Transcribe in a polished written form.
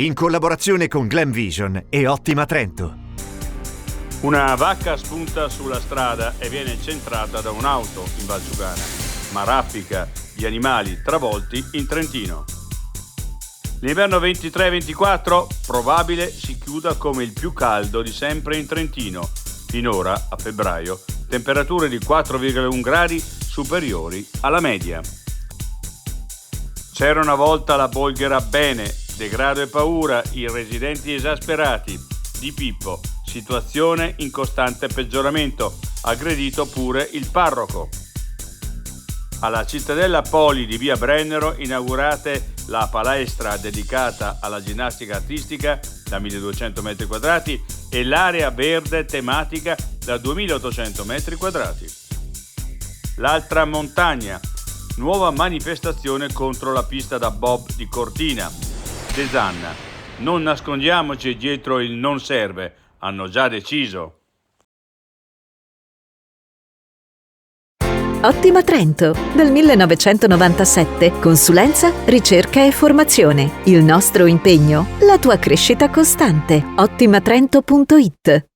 in collaborazione con Glen Vision e Ottima Trento. Una vacca spunta sulla strada e viene centrata da un'auto in Valsugana, ma raffica gli animali travolti in Trentino. L'inverno 23-24 probabile si chiuda come il più caldo di sempre in Trentino. Finora, a febbraio, temperature di 4,1 gradi superiori alla media. C'era una volta la Bolghera bene, degrado e paura, i residenti esasperati. Di Pippo, situazione in costante peggioramento, aggredito pure il parroco. Alla Cittadella Poli di via Brennero inaugurate la palestra dedicata alla ginnastica artistica da 1200 metri quadrati e l'area verde tematica da 2800 metri quadrati. L'altra montagna, nuova manifestazione contro la pista da bob di Cortina. Desanna, non nascondiamoci dietro il non serve, hanno già deciso. Ottima Trento, dal 1997, consulenza, ricerca e formazione. Il nostro impegno, la tua crescita costante. Ottimatrento.it